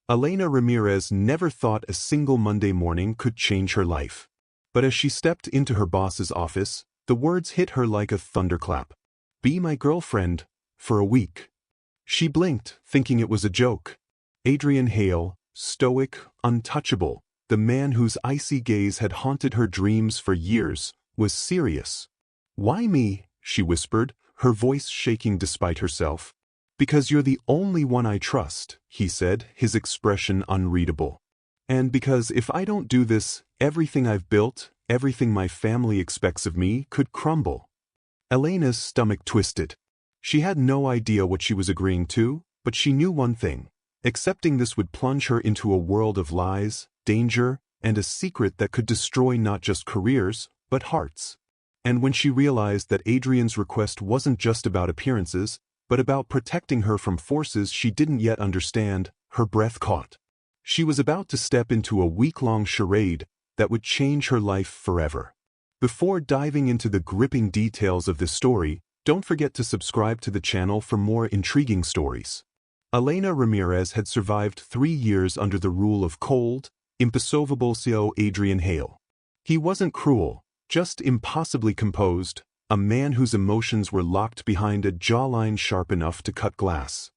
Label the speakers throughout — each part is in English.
Speaker 1: Elena Ramirez never thought a single Monday morning could change her life. But as she stepped into her boss's office, the words hit her like a thunderclap. "Be my girlfriend for a week." She blinked, thinking it was a joke. Adrian Hale, stoic, untouchable, the man whose icy gaze had haunted her dreams for years, was serious. "Why me?" she whispered, her voice shaking despite herself. "Because you're the only one I trust," he said, his expression unreadable. "And because if I don't do this, everything I've built, everything my family expects of me, could crumble." Elena's stomach twisted. She had no idea what she was agreeing to, but she knew one thing. Accepting this would plunge her into a world of lies, danger, and a secret that could destroy not just careers, but hearts. And when she realized that Adrian's request wasn't just about appearances, but about protecting her from forces she didn't yet understand, her breath caught. She was about to step into a week-long charade that would change her life forever. Before diving into the gripping details of this story, don't forget to subscribe to the channel for more intriguing stories. Elena Ramirez had survived 3 years under the rule of cold, impassable Adrian Hale. He wasn't cruel, just impossibly composed, a man whose emotions were locked behind a jawline sharp enough to cut glass.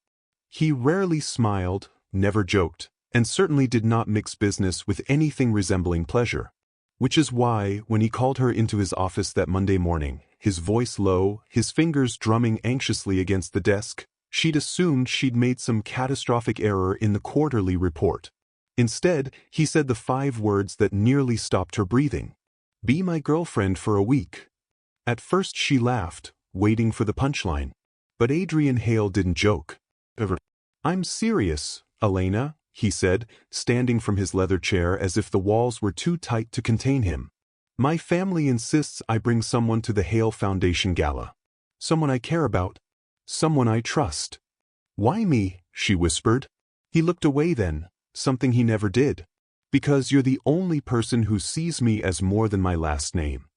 Speaker 1: He rarely smiled, never joked, and certainly did not mix business with anything resembling pleasure. Which is why, when he called her into his office that Monday morning, his voice low, his fingers drumming anxiously against the desk, she'd assumed she'd made some catastrophic error in the quarterly report. Instead, he said the 5 words that nearly stopped her breathing. "Be my girlfriend for a week." At first she laughed, waiting for the punchline. But Adrian Hale didn't joke. "I'm serious, Elena," he said, standing from his leather chair as if the walls were too tight to contain him. "My family insists I bring someone to the Hale Foundation Gala. Someone I care about. Someone I trust." "Why me?" she whispered. He looked away then, something he never did. "Because you're the only person who sees me as more than my last name."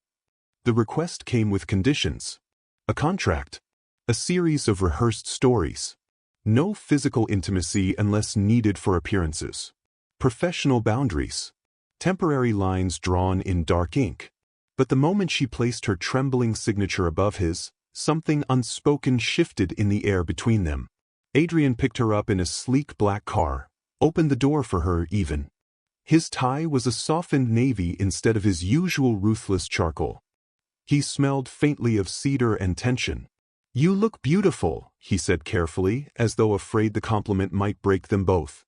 Speaker 1: The request came with conditions. A contract. A series of rehearsed stories. No physical intimacy unless needed for appearances. Professional boundaries. Temporary lines drawn in dark ink. But the moment she placed her trembling signature above his, something unspoken shifted in the air between them. Adrian picked her up in a sleek black car, opened the door for her even. His tie was a softened navy instead of his usual ruthless charcoal. He smelled faintly of cedar and tension. "You look beautiful," he said carefully, as though afraid the compliment might break them both.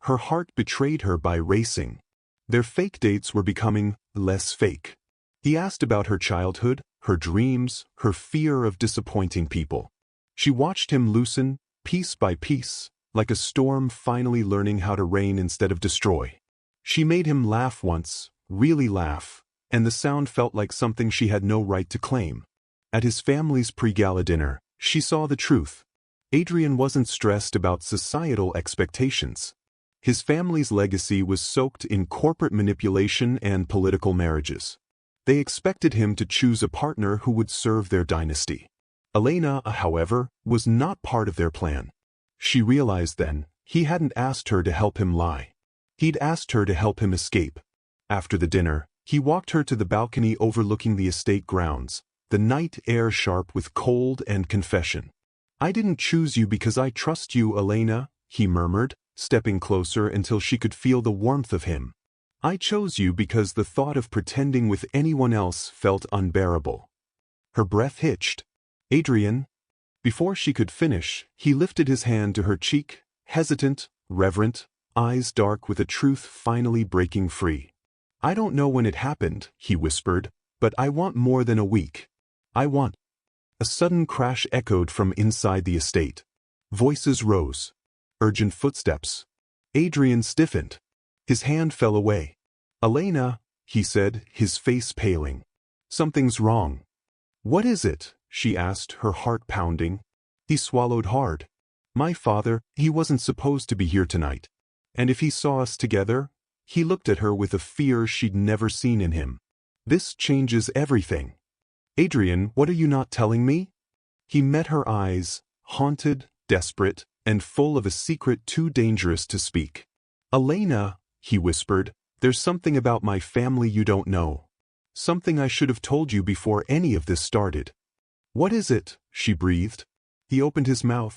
Speaker 1: Her heart betrayed her by racing. Their fake dates were becoming less fake. He asked about her childhood, her dreams, her fear of disappointing people. She watched him loosen, piece by piece, like a storm finally learning how to rain instead of destroy. She made him laugh once, really laugh, and the sound felt like something she had no right to claim. At his family's pre-gala dinner, she saw the truth. Adrian wasn't stressed about societal expectations. His family's legacy was soaked in corporate manipulation and political marriages. They expected him to choose a partner who would serve their dynasty. Elena, however, was not part of their plan. She realized then, he hadn't asked her to help him lie. He'd asked her to help him escape. After the dinner, he walked her to the balcony overlooking the estate grounds, the night air sharp with cold and confession. "I didn't choose you because I trust you, Elena," he murmured, stepping closer until she could feel the warmth of him. "I chose you because the thought of pretending with anyone else felt unbearable." Her breath hitched. "Adrian." Before she could finish, he lifted his hand to her cheek, hesitant, reverent, eyes dark with a truth finally breaking free. "I don't know when it happened," he whispered, "but I want more than a week. I want—" A sudden crash echoed from inside the estate. Voices rose. Urgent footsteps. Adrian stiffened. His hand fell away. "Elena," he said, his face paling. "Something's wrong." "What is it?" she asked, her heart pounding. He swallowed hard. "My father, he wasn't supposed to be here tonight. And if he saw us together—" He looked at her with a fear she'd never seen in him. "This changes everything." "Adrian, what are you not telling me?" He met her eyes, haunted, desperate, and full of a secret too dangerous to speak. Elena, he whispered, there's something about my family you don't know. Something I should have told you before any of this started. What is it? She breathed. He opened his mouth,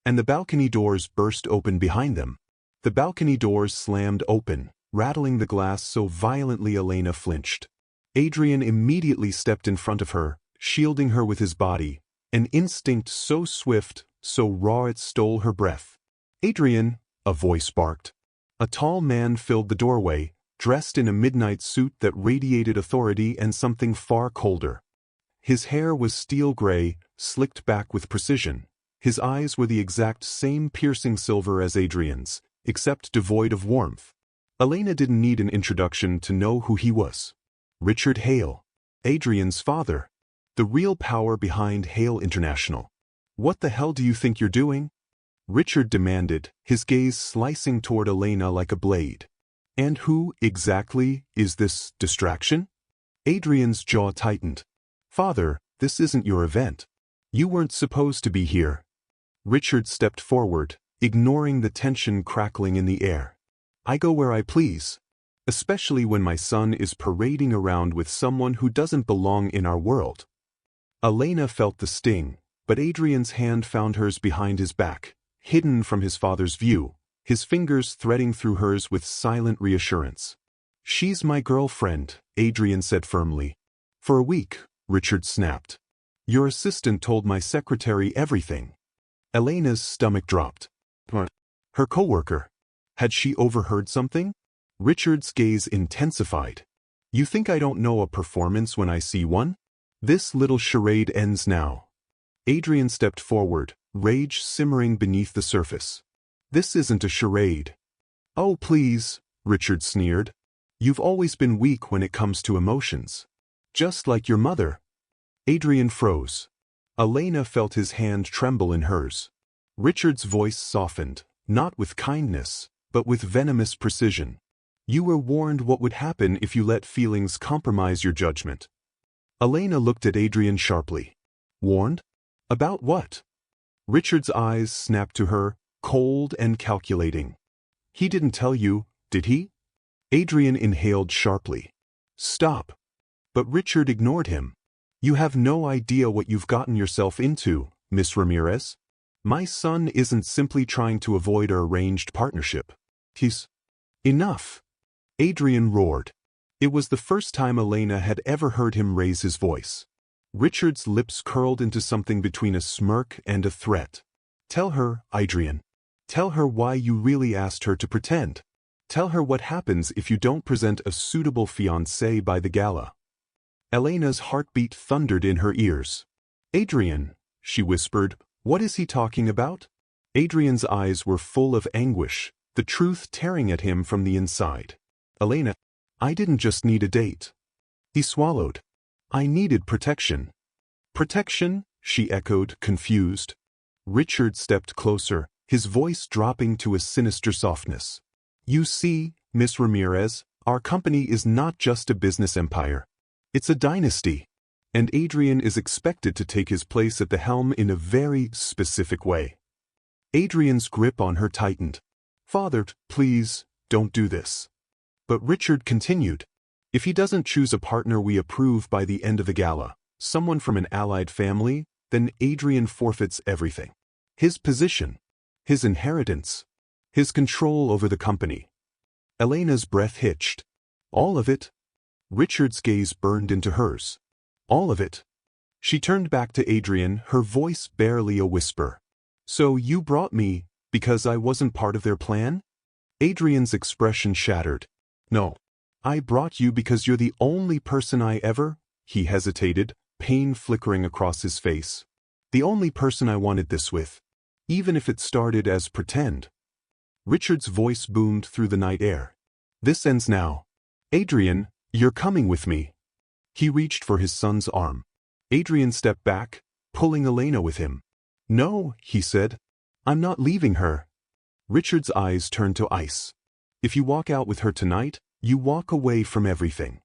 Speaker 1: and the balcony doors burst open behind them. The balcony doors slammed open, rattling the glass so violently Elena flinched. Adrian immediately stepped in front of her, shielding her with his body, an instinct so swift, so raw it stole her breath. Adrian, a voice barked. A tall man filled the doorway, dressed in a midnight suit that radiated authority and something far colder. His hair was steel gray, slicked back with precision. His eyes were the exact same piercing silver as Adrian's, except devoid of warmth. Elena didn't need an introduction to know who he was. Richard Hale, Adrian's father, the real power behind Hale International. What the hell do you think you're doing? Richard demanded, his gaze slicing toward Elena like a blade. And who, exactly, is this distraction? Adrian's jaw tightened. Father, this isn't your event. You weren't supposed to be here. Richard stepped forward, ignoring the tension crackling in the air. I go where I please. Especially when my son is parading around with someone who doesn't belong in our world. Elena felt the sting, but Adrian's hand found hers behind his back, hidden from his father's view, his fingers threading through hers with silent reassurance. She's my girlfriend, Adrian said firmly. For a week, Richard snapped. Your assistant told my secretary everything. Elena's stomach dropped. Her coworker. Had she overheard something? Richard's gaze intensified. You think I don't know a performance when I see one? This little charade ends now. Adrian stepped forward, rage simmering beneath the surface. This isn't a charade. Oh please, Richard sneered. You've always been weak when it comes to emotions. Just like your mother. Adrian froze. Elena felt his hand tremble in hers. Richard's voice softened, not with kindness, but with venomous precision. You were warned what would happen if you let feelings compromise your judgment. Elena looked at Adrian sharply. Warned? About what? Richard's eyes snapped to her, cold and calculating. He didn't tell you, did he? Adrian inhaled sharply. Stop. But Richard ignored him. You have no idea what you've gotten yourself into, Miss Ramirez. My son isn't simply trying to avoid an arranged partnership. He's... Enough. Adrian roared. It was the first time Elena had ever heard him raise his voice. Richard's lips curled into something between a smirk and a threat. Tell her, Adrian. Tell her why you really asked her to pretend. Tell her what happens if you don't present a suitable fiancé by the gala. Elena's heartbeat thundered in her ears. Adrian, she whispered, what is he talking about? Adrian's eyes were full of anguish, the truth tearing at him from the inside. Elena, I didn't just need a date. He swallowed. I needed protection. Protection? She echoed, confused. Richard stepped closer, his voice dropping to a sinister softness. You see, Miss Ramirez, our company is not just a business empire. It's a dynasty. And Adrian is expected to take his place at the helm in a very specific way. Adrian's grip on her tightened. Father, please, don't do this. But Richard continued. If he doesn't choose a partner we approve by the end of the gala, someone from an allied family, then Adrian forfeits everything. His position, his inheritance, his control over the company. Elena's breath hitched. All of it? Richard's gaze burned into hers. All of it. She turned back to Adrian, her voice barely a whisper. So you brought me, because I wasn't part of their plan? Adrian's expression shattered. No. I brought you because you're the only person I ever... He hesitated, pain flickering across his face. The only person I wanted this with. Even if it started as pretend. Richard's voice boomed through the night air. This ends now. Adrian, you're coming with me. He reached for his son's arm. Adrian stepped back, pulling Elena with him. No, he said. I'm not leaving her. Richard's eyes turned to ice. If you walk out with her tonight, you walk away from everything.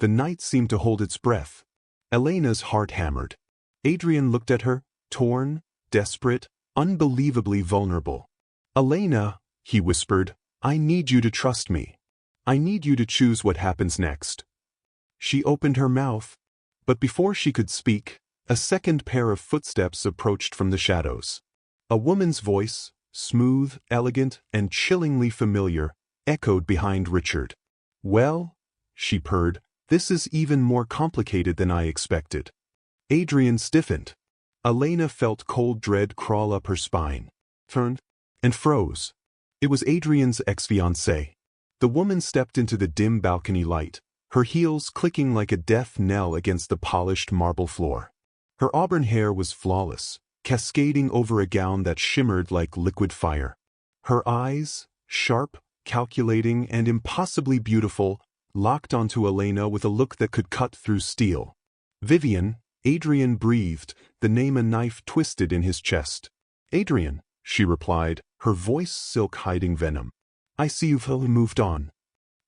Speaker 1: The night seemed to hold its breath. Elena's heart hammered. Adrian looked at her, torn, desperate, unbelievably vulnerable. Elena, he whispered, I need you to trust me. I need you to choose what happens next. She opened her mouth, but before she could speak, a second pair of footsteps approached from the shadows. A woman's voice, smooth, elegant, and chillingly familiar, echoed behind Richard. Well, she purred, this is even more complicated than I expected. Adrian stiffened. Elena felt cold dread crawl up her spine, turned, and froze. It was Adrian's ex-fiancée. The woman stepped into the dim balcony light, her heels clicking like a death knell against the polished marble floor. Her auburn hair was flawless, cascading over a gown that shimmered like liquid fire. Her eyes, sharp, calculating, and impossibly beautiful, locked onto Elena with a look that could cut through steel. Vivian, Adrian breathed, the name a knife twisted in his chest. Adrian, she replied, her voice silk hiding venom. I see you've moved on.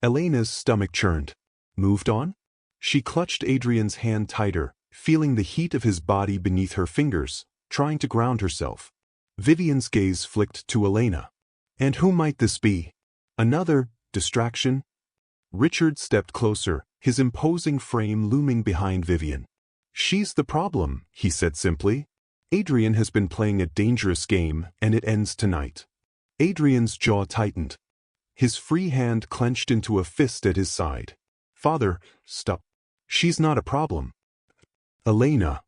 Speaker 1: Elena's stomach churned. Moved on? She clutched Adrian's hand tighter, feeling the heat of his body beneath her fingers, trying to ground herself. Vivian's gaze flicked to Elena. And who might this be? Another distraction? Richard stepped closer, his imposing frame looming behind Vivian. She's the problem, he said simply. Adrian has been playing a dangerous game, and it ends tonight. Adrian's jaw tightened. His free hand clenched into a fist at his side. Father, stop. She's not a problem. Elena.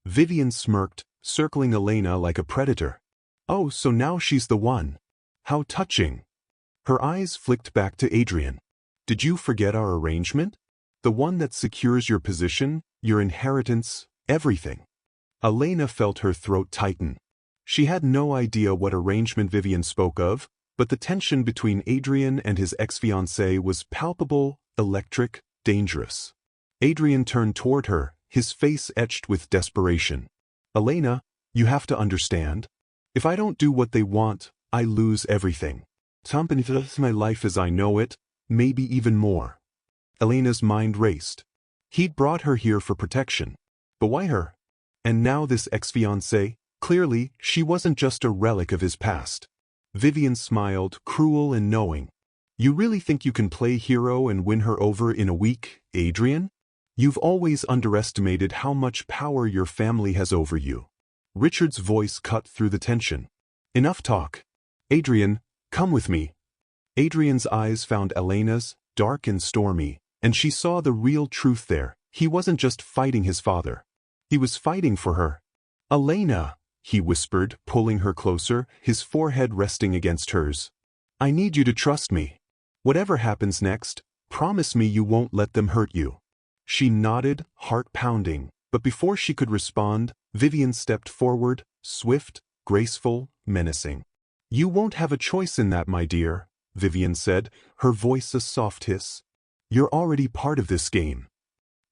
Speaker 1: Vivian smirked, circling Elena like a predator. Oh, so now she's the one. How touching. Her eyes flicked back to Adrian. Did you forget our arrangement? The one that secures your position, your inheritance, everything. Elena felt her throat tighten. She had no idea what arrangement Vivian spoke of, but the tension between Adrian and his ex-fiancée was palpable, electric, dangerous. Adrian turned toward her, his face etched with desperation. Elena, you have to understand. If I don't do what they want, I lose everything. My life as I know it, maybe even more. Elena's mind raced. He'd brought her here for protection. But why her? And now this ex-fiancée, clearly, she wasn't just a relic of his past. Vivian smiled, cruel and knowing. You really think you can play hero and win her over in a week, Adrian? You've always underestimated how much power your family has over you. Richard's voice cut through the tension. Enough talk. Adrian, come with me. Adrian's eyes found Elena's, dark and stormy, and she saw the real truth there. He wasn't just fighting his father. He was fighting for her. Elena, he whispered, pulling her closer, his forehead resting against hers. I need you to trust me. Whatever happens next, promise me you won't let them hurt you. She nodded, heart pounding, but before she could respond, Vivian stepped forward, swift, graceful, menacing. You won't have a choice in that, my dear, Vivian said, her voice a soft hiss. You're already part of this game.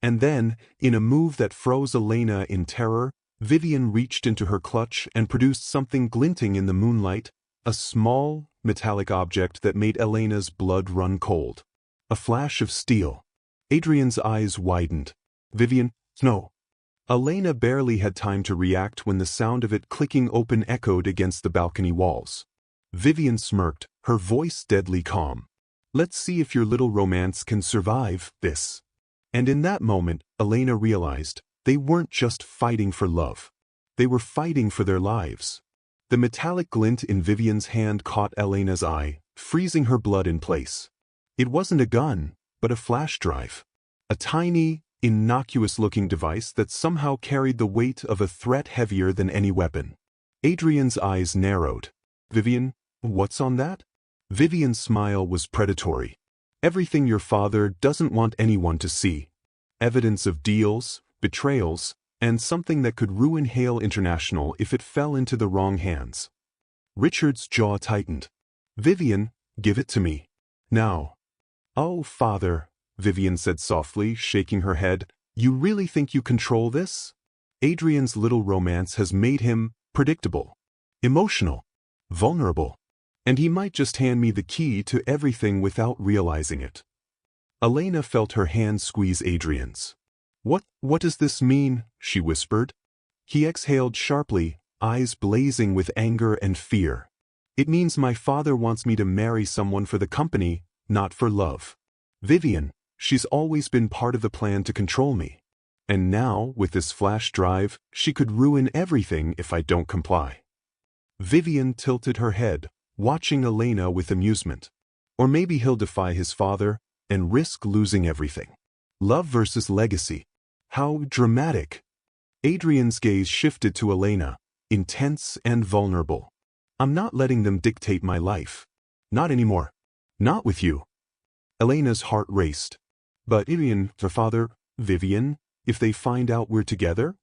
Speaker 1: And then, in a move that froze Elena in terror, Vivian reached into her clutch and produced something glinting in the moonlight, a small, metallic object that made Elena's blood run cold. A flash of steel. Adrian's eyes widened. Vivian, no. Elena barely had time to react when the sound of it clicking open echoed against the balcony walls. Vivian smirked, her voice deadly calm. Let's see if your little romance can survive this. And in that moment, Elena realized they weren't just fighting for love. They were fighting for their lives. The metallic glint in Vivian's hand caught Elena's eye, freezing her blood in place. It wasn't a gun, but a flash drive. A tiny, innocuous-looking device that somehow carried the weight of a threat heavier than any weapon. Adrian's eyes narrowed. Vivian, what's on that? Vivian's smile was predatory. Everything your father doesn't want anyone to see. Evidence of deals, betrayals, and something that could ruin Hale International if it fell into the wrong hands. Richard's jaw tightened. Vivian, give it to me. Now. Oh, father, Vivian said softly, shaking her head, you really think you control this? Adrian's little romance has made him predictable, emotional, vulnerable, and he might just hand me the key to everything without realizing it. Elena felt her hand squeeze Adrian's. What does this mean? She whispered. He exhaled sharply, eyes blazing with anger and fear. It means my father wants me to marry someone for the company, not for love. Vivian, she's always been part of the plan to control me. And now, with this flash drive, she could ruin everything if I don't comply. Vivian tilted her head, watching Elena with amusement. Or maybe he'll defy his father and risk losing everything. Love versus legacy. How dramatic. Adrian's gaze shifted to Elena, intense and vulnerable. I'm not letting them dictate my life. Not anymore. Not with you. Elena's heart raced. But Adrian, her father, Vivian, if they find out we're together?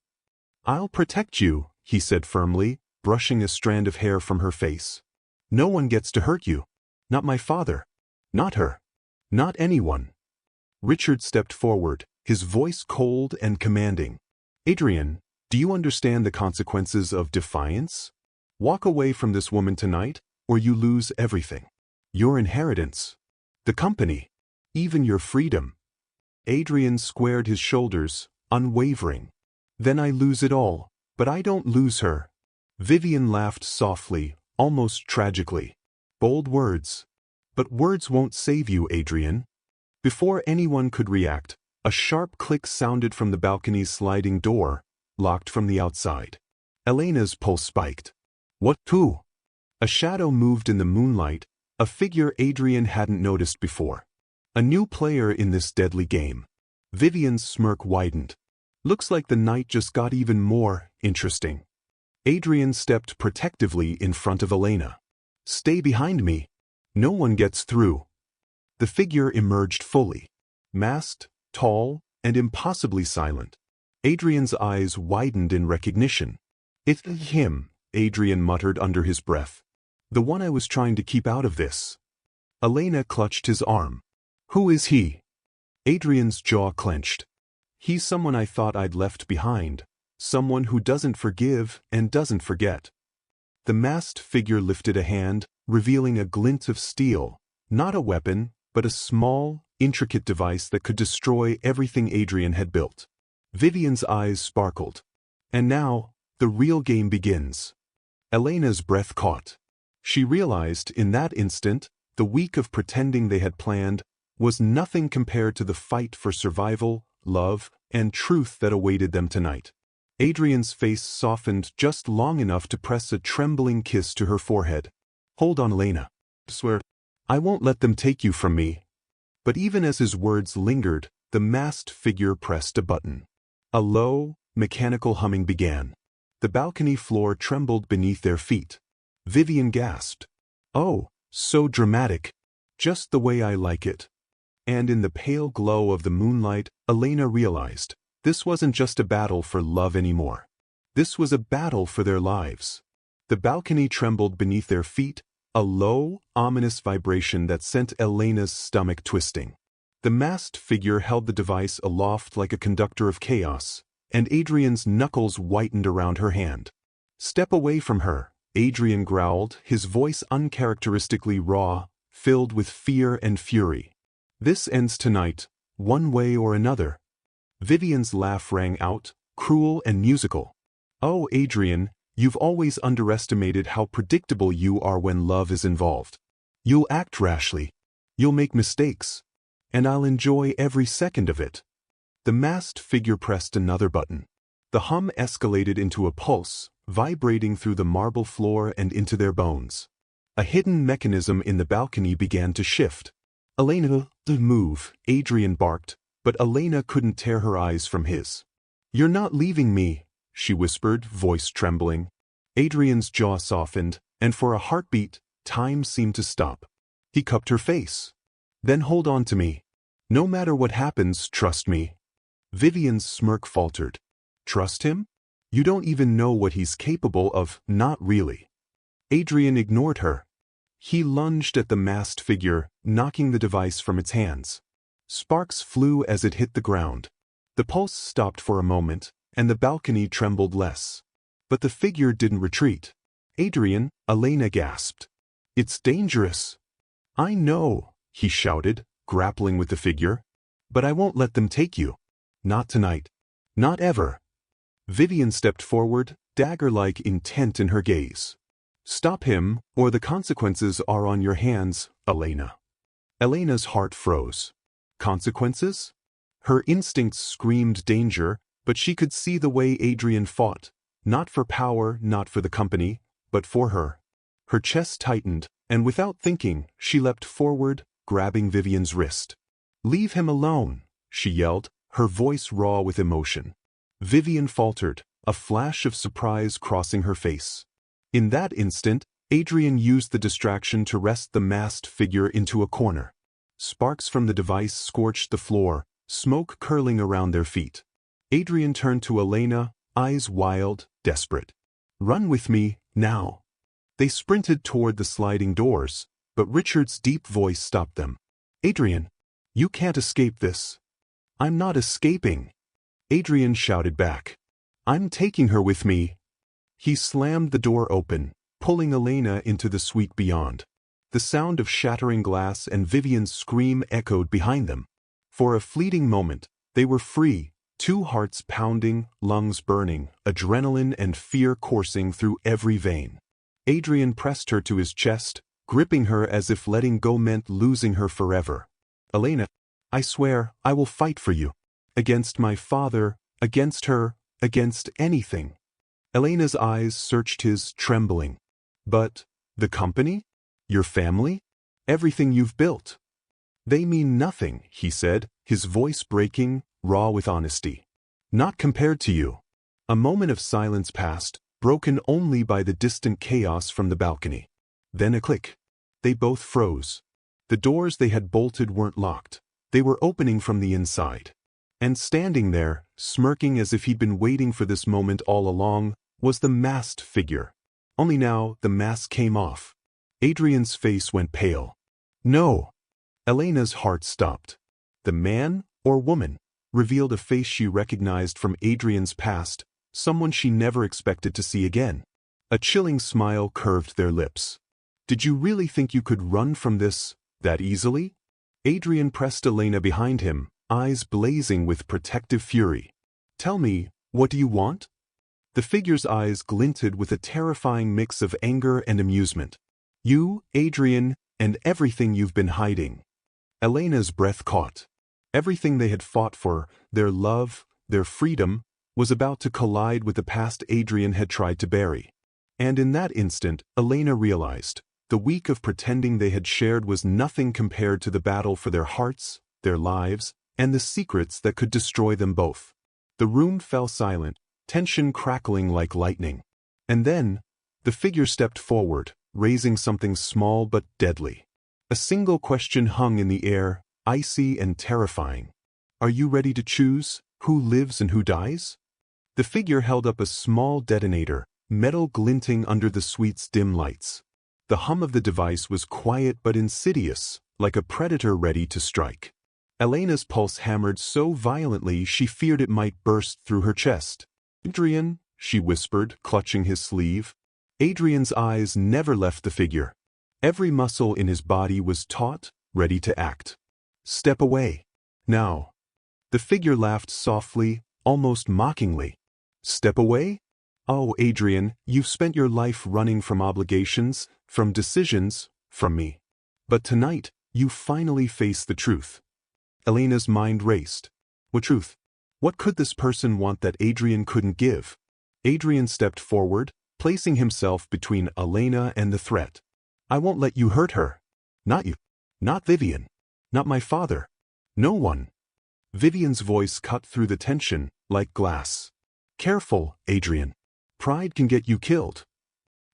Speaker 1: I'll protect you, he said firmly, brushing a strand of hair from her face. No one gets to hurt you. Not my father. Not her. Not anyone. Richard stepped forward, his voice cold and commanding. Adrian, do you understand the consequences of defiance? Walk away from this woman tonight, or you lose everything. Your inheritance. The company. Even your freedom. Adrian squared his shoulders, unwavering. Then I lose it all, but I don't lose her. Vivian laughed softly, almost tragically. Bold words. But words won't save you, Adrian. Before anyone could react, a sharp click sounded from the balcony's sliding door, locked from the outside. Elena's pulse spiked. What to? A shadow moved in the moonlight, a figure Adrian hadn't noticed before. A new player in this deadly game. Vivian's smirk widened. Looks like the night just got even more interesting. Adrian stepped protectively in front of Elena. Stay behind me. No one gets through. The figure emerged fully. Masked, tall, and impossibly silent. Adrian's eyes widened in recognition. It's him, Adrian muttered under his breath. The one I was trying to keep out of this. Elena clutched his arm. Who is he? Adrian's jaw clenched. He's someone I thought I'd left behind. Someone who doesn't forgive and doesn't forget. The masked figure lifted a hand, revealing a glint of steel. Not a weapon, but a small, intricate device that could destroy everything Adrian had built. Vivian's eyes sparkled. And now, the real game begins. Elena's breath caught. She realized, in that instant, the week of pretending they had planned was nothing compared to the fight for survival, love, and truth that awaited them tonight. Adrian's face softened just long enough to press a trembling kiss to her forehead. Hold on, Elena. I swear, I won't let them take you from me. But even as his words lingered, the masked figure pressed a button. A low, mechanical humming began. The balcony floor trembled beneath their feet. Vivian gasped. Oh, so dramatic. Just the way I like it. And in the pale glow of the moonlight, Elena realized, this wasn't just a battle for love anymore. This was a battle for their lives. The balcony trembled beneath their feet, a low, ominous vibration that sent Elena's stomach twisting. The masked figure held the device aloft like a conductor of chaos, and Adrian's knuckles whitened around her hand. Step away from her, Adrian growled, his voice uncharacteristically raw, filled with fear and fury. This ends tonight, one way or another. Vivian's laugh rang out, cruel and musical. Oh, Adrian, you've always underestimated how predictable you are when love is involved. You'll act rashly. You'll make mistakes. And I'll enjoy every second of it. The masked figure pressed another button. The hum escalated into a pulse, vibrating through the marble floor and into their bones. A hidden mechanism in the balcony began to shift. Elena, move, Adrian barked, but Elena couldn't tear her eyes from his. You're not leaving me, she whispered, voice trembling. Adrian's jaw softened, and for a heartbeat, time seemed to stop. He cupped her face. Then hold on to me. No matter what happens, trust me. Vivian's smirk faltered. Trust him? You don't even know what he's capable of, not really. Adrian ignored her. He lunged at the masked figure, knocking the device from its hands. Sparks flew as it hit the ground. The pulse stopped for a moment, and the balcony trembled less. But the figure didn't retreat. Adrian, Elena gasped. It's dangerous. I know, he shouted, grappling with the figure. But I won't let them take you. Not tonight. Not ever. Vivian stepped forward, dagger-like intent in her gaze. Stop him, or the consequences are on your hands, Elena. Elena's heart froze. Consequences? Her instincts screamed danger, but she could see the way Adrian fought. Not for power, not for the company, but for her. Her chest tightened, and without thinking, she leapt forward, grabbing Vivian's wrist. "Leave him alone," she yelled, her voice raw with emotion. Vivian faltered, a flash of surprise crossing her face. In that instant, Adrian used the distraction to wrest the masked figure into a corner. Sparks from the device scorched the floor, smoke curling around their feet. Adrian turned to Elena, eyes wild, desperate. "Run with me, now." They sprinted toward the sliding doors, but Richard's deep voice stopped them. "Adrian, you can't escape this." "I'm not escaping," Adrian shouted back. "I'm taking her with me." He slammed the door open, pulling Elena into the suite beyond. The sound of shattering glass and Vivian's scream echoed behind them. For a fleeting moment, they were free, two hearts pounding, lungs burning, adrenaline and fear coursing through every vein. Adrian pressed her to his chest, gripping her as if letting go meant losing her forever. "Elena, I swear, I will fight for you. Against my father, against her, against anything." Elena's eyes searched his, trembling. "But, the company? Your family? Everything you've built?" "They mean nothing," he said, his voice breaking, raw with honesty. "Not compared to you." A moment of silence passed, broken only by the distant chaos from the balcony. Then a click. They both froze. The doors they had bolted weren't locked. They were opening from the inside. And standing there, smirking as if he'd been waiting for this moment all along, was the masked figure. Only now, the mask came off. Adrian's face went pale. "No." Elena's heart stopped. The man, or woman, revealed a face she recognized from Adrian's past, someone she never expected to see again. A chilling smile curved their lips. "Did you really think you could run from this, that easily?" Adrian pressed Elena behind him, eyes blazing with protective fury. "Tell me, what do you want?" The figure's eyes glinted with a terrifying mix of anger and amusement. "You, Adrian, and everything you've been hiding." Elena's breath caught. Everything they had fought for, their love, their freedom, was about to collide with the past Adrian had tried to bury. And in that instant, Elena realized, the week of pretending they had shared was nothing compared to the battle for their hearts, their lives, and the secrets that could destroy them both. The room fell silent, tension crackling like lightning. And then, the figure stepped forward, raising something small but deadly. A single question hung in the air, icy and terrifying. "Are you ready to choose who lives and who dies?" The figure held up a small detonator, metal glinting under the suite's dim lights. The hum of the device was quiet but insidious, like a predator ready to strike. Elena's pulse hammered so violently she feared it might burst through her chest. "Adrian," she whispered, clutching his sleeve. Adrian's eyes never left the figure. Every muscle in his body was taut, ready to act. "Step away. Now." The figure laughed softly, almost mockingly. "Step away? Oh, Adrian, you've spent your life running from obligations, from decisions, from me. But tonight, you finally face the truth." Elena's mind raced. What truth? What could this person want that Adrian couldn't give? Adrian stepped forward, placing himself between Elena and the threat. "I won't let you hurt her. Not you. Not Vivian. Not my father. No one." Vivian's voice cut through the tension, like glass. "Careful, Adrian. Pride can get you killed."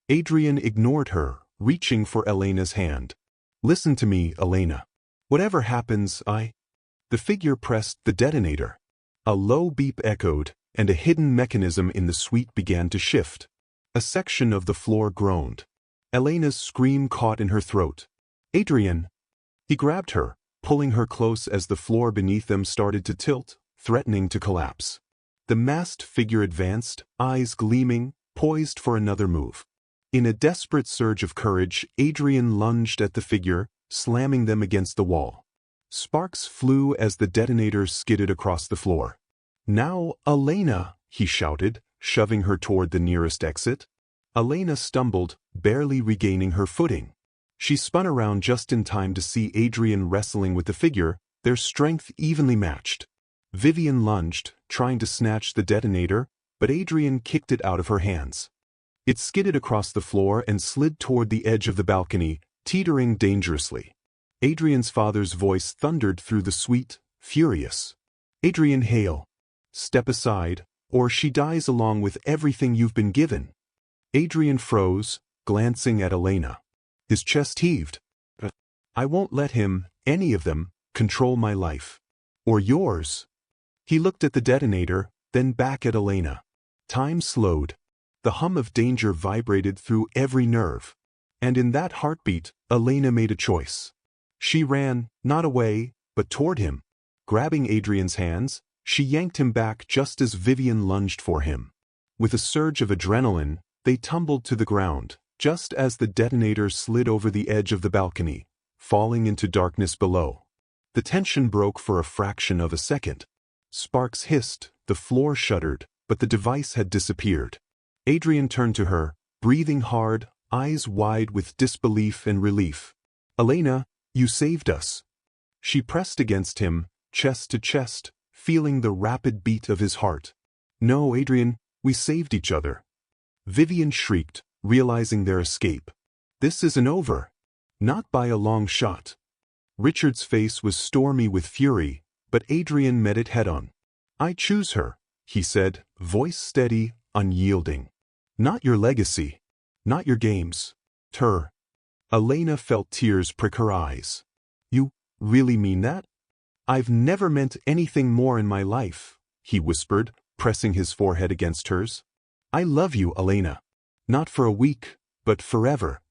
Speaker 1: Adrian ignored her, reaching for Elena's hand. "Listen to me, Elena. Whatever happens, The figure pressed the detonator. A low beep echoed, and a hidden mechanism in the suite began to shift. A section of the floor groaned. Elena's scream caught in her throat. "Adrian!" He grabbed her, pulling her close as the floor beneath them started to tilt, threatening to collapse. The masked figure advanced, eyes gleaming, poised for another move. In a desperate surge of courage, Adrian lunged at the figure, slamming them against the wall. Sparks flew as the detonator skidded across the floor. "Now, Elena!" he shouted, shoving her toward the nearest exit. Elena stumbled, barely regaining her footing. She spun around just in time to see Adrian wrestling with the figure, their strength evenly matched. Vivian lunged, trying to snatch the detonator, but Adrian kicked it out of her hands. It skidded across the floor and slid toward the edge of the balcony, teetering dangerously. Adrian's father's voice thundered through the suite, furious. "Adrian Hale, step aside, or she dies along with everything you've been given." Adrian froze, glancing at Elena. His chest heaved. "I won't let him, any of them, control my life. Or yours." He looked at the detonator, then back at Elena. Time slowed. The hum of danger vibrated through every nerve. And in that heartbeat, Elena made a choice. She ran, not away, but toward him. Grabbing Adrian's hands, she yanked him back just as Vivian lunged for him. With a surge of adrenaline, they tumbled to the ground, just as the detonator slid over the edge of the balcony, falling into darkness below. The tension broke for a fraction of a second. Sparks hissed, the floor shuddered, but the device had disappeared. Adrian turned to her, breathing hard, eyes wide with disbelief and relief. "Elena, you saved us." She pressed against him, chest to chest, feeling the rapid beat of his heart. "No, Adrian, we saved each other." Vivian shrieked, realizing their escape. "This isn't over." Not by a long shot. Richard's face was stormy with fury, but Adrian met it head-on. "I choose her," he said, voice steady, unyielding. "Not your legacy. Not your games. Her." Elena felt tears prick her eyes. "You really mean that?" "I've never meant anything more in my life," he whispered, pressing his forehead against hers. "I love you, Elena. Not for a week, but forever."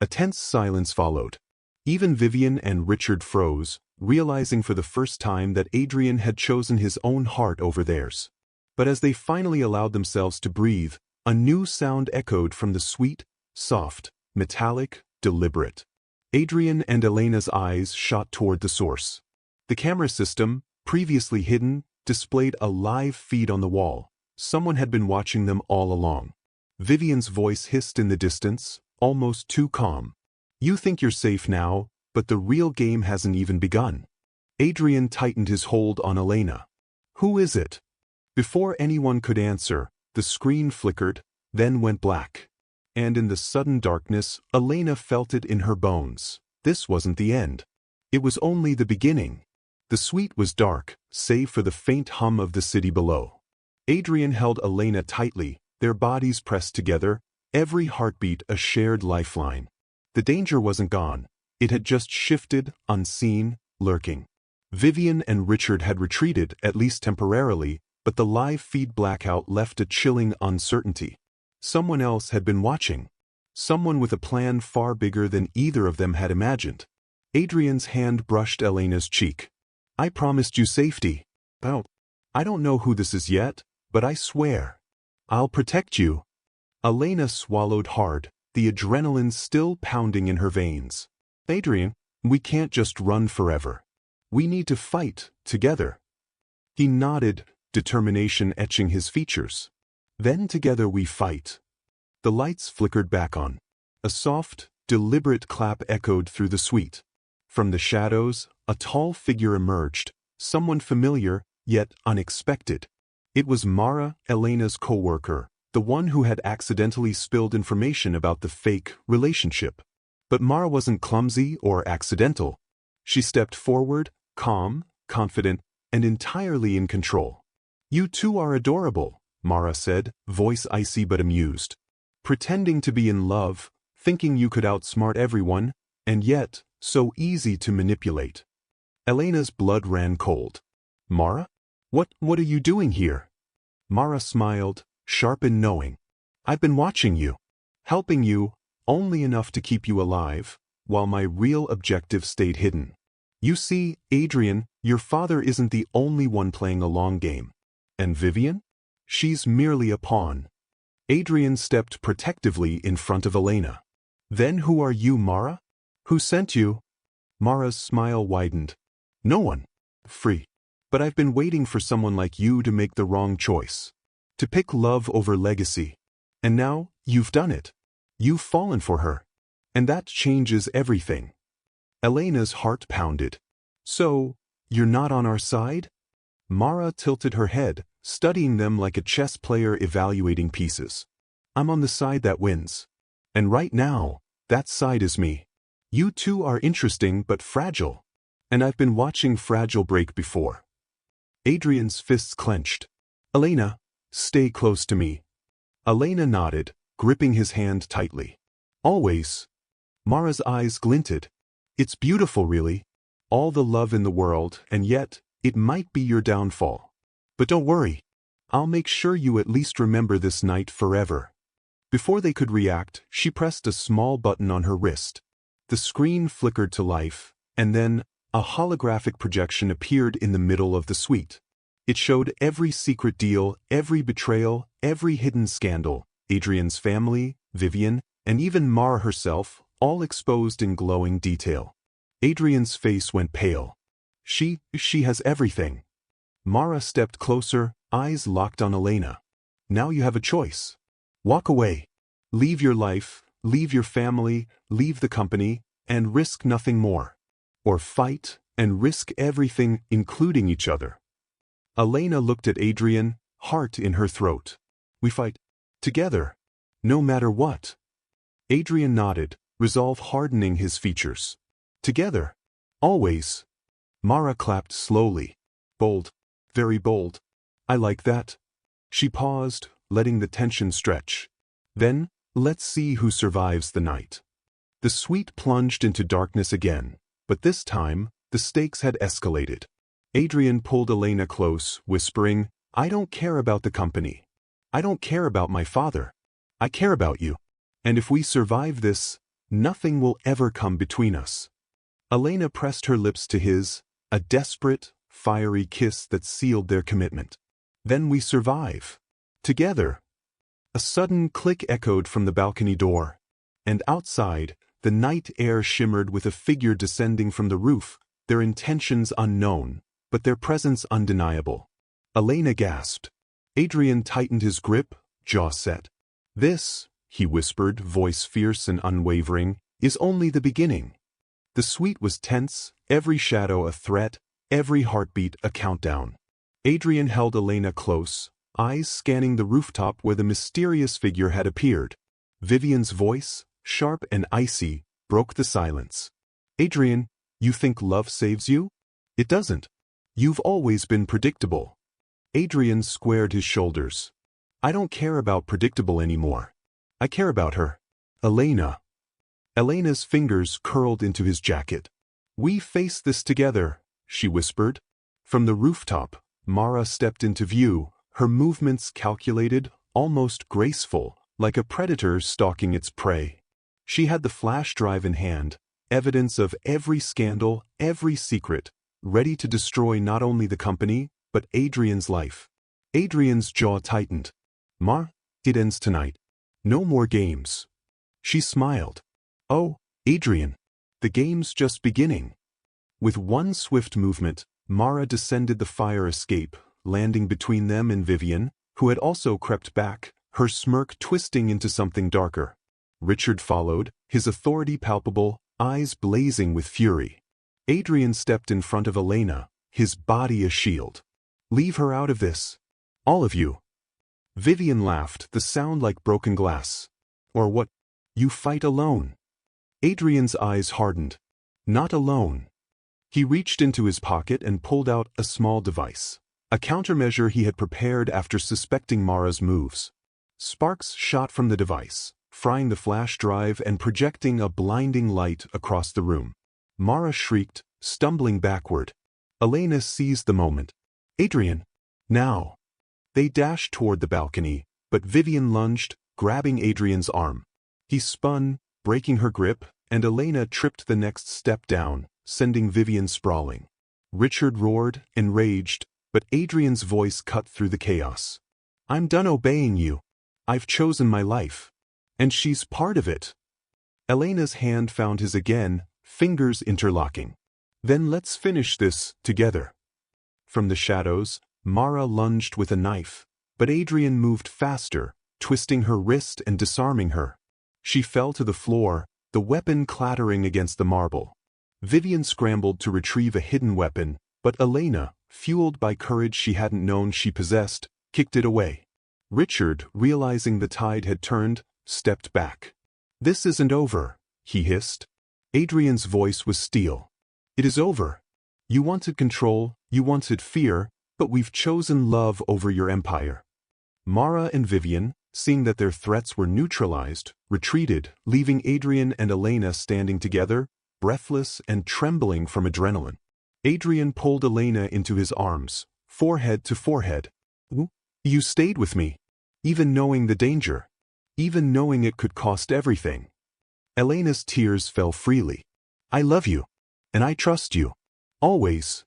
Speaker 1: A tense silence followed. Even Vivian and Richard froze, realizing for the first time that Adrian had chosen his own heart over theirs. But as they finally allowed themselves to breathe, a new sound echoed from the suite, soft, metallic, deliberate. Adrian and Elena's eyes shot toward the source. The camera system, previously hidden, displayed a live feed on the wall. Someone had been watching them all along. Vivian's voice hissed in the distance, almost too calm. "You think you're safe now, but the real game hasn't even begun." Adrian tightened his hold on Elena. "Who is it?" Before anyone could answer, the screen flickered, then went black. And in the sudden darkness, Elena felt it in her bones. This wasn't the end. It was only the beginning. The suite was dark, save for the faint hum of the city below. Adrian held Elena tightly, their bodies pressed together, every heartbeat a shared lifeline. The danger wasn't gone. It had just shifted, unseen, lurking. Vivian and Richard had retreated, at least temporarily, but the live feed blackout left a chilling uncertainty. Someone else had been watching. Someone with a plan far bigger than either of them had imagined. Adrian's hand brushed Elena's cheek. "I promised you safety. Oh, I don't know who this is yet, but I swear. I'll protect you." Elena swallowed hard, the adrenaline still pounding in her veins. "Adrian, we can't just run forever. We need to fight, together." He nodded, determination etching his features. "Then together we fight." The lights flickered back on. A soft, deliberate clap echoed through the suite. From the shadows, a tall figure emerged, someone familiar, yet unexpected. It was Mara, Elena's co-worker, the one who had accidentally spilled information about the fake relationship. But Mara wasn't clumsy or accidental. She stepped forward, calm, confident, and entirely in control. "You two are adorable," Mara said, voice icy but amused. "Pretending to be in love, thinking you could outsmart everyone, and yet, so easy to manipulate." Elena's blood ran cold. "Mara? What are you doing here?" Mara smiled, sharp and knowing. "I've been watching you. Helping you, only enough to keep you alive, while my real objective stayed hidden. You see, Adrian, your father isn't the only one playing a long game. And Vivian? She's merely a pawn." Adrian stepped protectively in front of Elena. "Then who are you, Mara? Who sent you?" Mara's smile widened. "No one. Free. But I've been waiting for someone like you to make the wrong choice. To pick love over legacy. And now, you've done it. You've fallen for her. And that changes everything. Elena's heart pounded. So, you're not on our side? Mara tilted her head, studying them like a chess player evaluating pieces. I'm on the side that wins. And right now, that side is me. You two are interesting but fragile. And I've been watching fragile break before. Adrian's fists clenched. Elena, stay close to me. Elena nodded, gripping his hand tightly. Always. Mara's eyes glinted. It's beautiful, really. All the love in the world, and yet, it might be your downfall. But don't worry. I'll make sure you at least remember this night forever. Before they could react, she pressed a small button on her wrist. The screen flickered to life, and then, a holographic projection appeared in the middle of the suite. It showed every secret deal, every betrayal, every hidden scandal, Adrian's family, Vivian, and even Mara herself, all exposed in glowing detail. Adrian's face went pale. She has everything. Mara stepped closer, eyes locked on Elena. Now you have a choice. Walk away. Leave your life, leave your family, leave the company, and risk nothing more. Or fight, and risk everything, including each other. Elena looked at Adrian, heart in her throat. We fight. Together. No matter what. Adrian nodded, resolve hardening his features. Together. Always. Mara clapped slowly. Bold. Very bold. I like that. She paused, letting the tension stretch. Then, let's see who survives the night. The suite plunged into darkness again, but this time, the stakes had escalated. Adrian pulled Elena close, whispering, I don't care about the company. I don't care about my father. I care about you. And if we survive this, nothing will ever come between us. Elena pressed her lips to his, a desperate, fiery kiss that sealed their commitment. Then we survive. Together. A sudden click echoed from the balcony door. And outside, the night air shimmered with a figure descending from the roof, their intentions unknown, but their presence undeniable. Elena gasped. Adrian tightened his grip, jaw set. This, he whispered, voice fierce and unwavering, is only the beginning. The suite was tense, every shadow a threat, every heartbeat a countdown. Adrian held Elena close, eyes scanning the rooftop where the mysterious figure had appeared. Vivian's voice, sharp and icy, broke the silence. Adrian, you think love saves you? It doesn't. You've always been predictable. Adrian squared his shoulders. I don't care about predictable anymore. I care about her. Elena. Elena's fingers curled into his jacket. We face this together, she whispered. From the rooftop, Mara stepped into view, her movements calculated, almost graceful, like a predator stalking its prey. She had the flash drive in hand, evidence of every scandal, every secret, ready to destroy not only the company, but Adrian's life. Adrian's jaw tightened. Mar, it ends tonight. No more games. She smiled. Oh, Adrian, the game's just beginning. With one swift movement, Mara descended the fire escape, landing between them and Vivian, who had also crept back, her smirk twisting into something darker. Richard followed, his authority palpable, eyes blazing with fury. Adrian stepped in front of Elena, his body a shield. Leave her out of this. All of you. Vivian laughed, the sound like broken glass. Or what? You fight alone. Adrian's eyes hardened. Not alone. He reached into his pocket and pulled out a small device. A countermeasure he had prepared after suspecting Mara's moves. Sparks shot from the device, frying the flash drive and projecting a blinding light across the room. Mara shrieked, stumbling backward. Elena seized the moment. Adrian! Now! They dashed toward the balcony, but Vivian lunged, grabbing Adrian's arm. He spun, breaking her grip, and Elena tripped the next step down, sending Vivian sprawling. Richard roared, enraged, but Adrian's voice cut through the chaos. I'm done obeying you. I've chosen my life. And she's part of it. Elena's hand found his again, fingers interlocking. Then let's finish this, together. From the shadows, Mara lunged with a knife, but Adrian moved faster, twisting her wrist and disarming her. She fell to the floor, the weapon clattering against the marble. Vivian scrambled to retrieve a hidden weapon, but Elena, fueled by courage she hadn't known she possessed, kicked it away. Richard, realizing the tide had turned, stepped back. "This isn't over," he hissed. Adrian's voice was steel. "It is over. You wanted control, you wanted fear, but we've chosen love over your empire." Mara and Vivian, seeing that their threats were neutralized, retreated, leaving Adrian and Elena standing together, breathless and trembling from adrenaline. Adrian pulled Elena into his arms, forehead to forehead. "You stayed with me, even knowing the danger, even knowing it could cost everything." Elena's tears fell freely. "I love you, and I trust you. Always."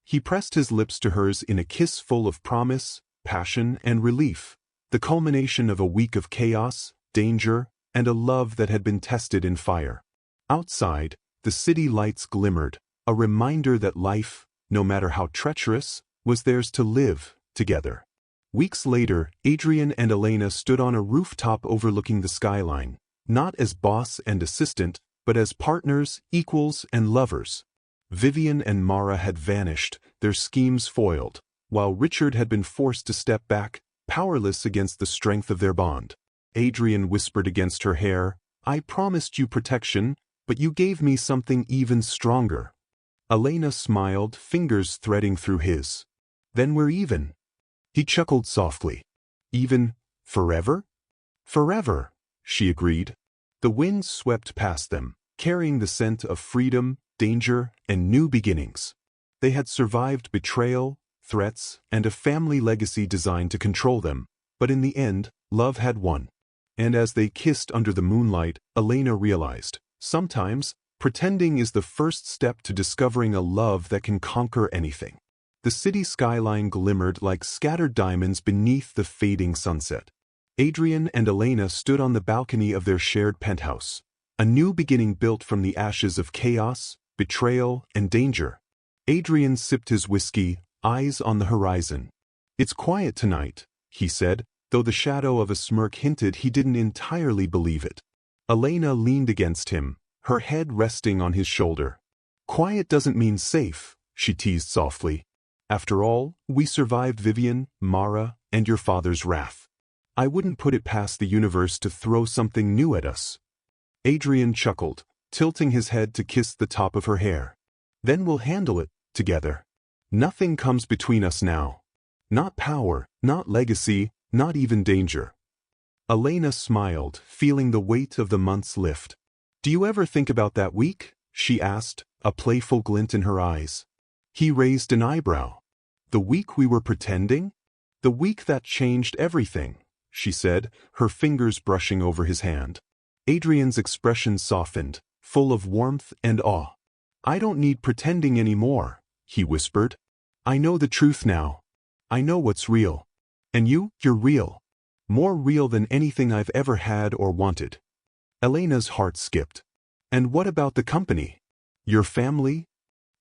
Speaker 1: He pressed his lips to hers in a kiss full of promise, passion, and relief, the culmination of a week of chaos, danger, and a love that had been tested in fire. Outside, the city lights glimmered, a reminder that life, no matter how treacherous, was theirs to live together. Weeks later, Adrian and Elena stood on a rooftop overlooking the skyline, not as boss and assistant, but as partners, equals, and lovers. Vivian and Mara had vanished, their schemes foiled, while Richard had been forced to step back, powerless against the strength of their bond. Adrian whispered against her hair, "I promised you protection, but you gave me something even stronger." Elena smiled, fingers threading through his. "Then we're even." He chuckled softly. "Even forever?" "Forever," she agreed. The wind swept past them, carrying the scent of freedom, danger, and new beginnings. They had survived betrayal, threats, and a family legacy designed to control them, but in the end, love had won. And as they kissed under the moonlight, Elena realized, sometimes, pretending is the first step to discovering a love that can conquer anything. The city skyline glimmered like scattered diamonds beneath the fading sunset. Adrian and Elena stood on the balcony of their shared penthouse, a new beginning built from the ashes of chaos, betrayal, and danger. Adrian sipped his whiskey, eyes on the horizon. "It's quiet tonight," he said, though the shadow of a smirk hinted he didn't entirely believe it. Elena leaned against him, her head resting on his shoulder. "Quiet doesn't mean safe," she teased softly. "After all, we survived Vivian, Mara, and your father's wrath. I wouldn't put it past the universe to throw something new at us." Adrian chuckled, tilting his head to kiss the top of her hair. "Then we'll handle it together. Nothing comes between us now. Not power, not legacy, not even danger." Elena smiled, feeling the weight of the months lift. "Do you ever think about that week?" she asked, a playful glint in her eyes. He raised an eyebrow. "The week we were pretending? The week that changed everything," she said, her fingers brushing over his hand. Adrian's expression softened, full of warmth and awe. "I don't need pretending anymore," he whispered. "I know the truth now. I know what's real. And you're real. More real than anything I've ever had or wanted." Elena's heart skipped. "And what about the company? Your family?"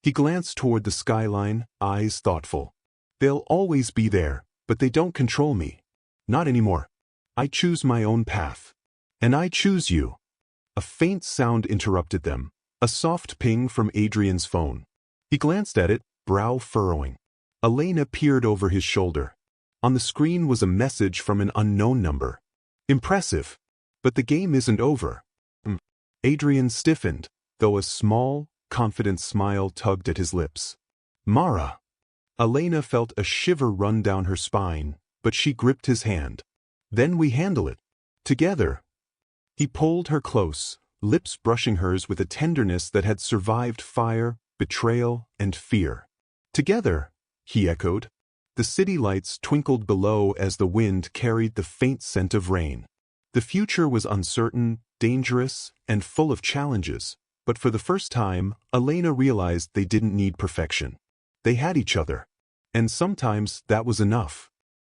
Speaker 1: He glanced toward the skyline, eyes thoughtful. "They'll always be there, but they don't control me. Not anymore. I choose my own path. And I choose you." A faint sound interrupted them, a soft ping from Adrian's phone. He glanced at it, brow furrowing. Elena peered over his shoulder. On the screen was a message from an unknown number. "Impressive. But the game isn't over." Adrian stiffened, though a small, confident smile tugged at his lips. "Mara." Elena felt a shiver run down her spine, but she gripped his hand. "Then we handle it. Together." He pulled her close, lips brushing hers with a tenderness that had survived fire, betrayal, and fear. "Together," he echoed. The city lights twinkled below as the wind carried the faint scent of rain. The future was uncertain, dangerous, and full of challenges, but for the first time, Elena realized they didn't need perfection. They had each other. And sometimes that was enough.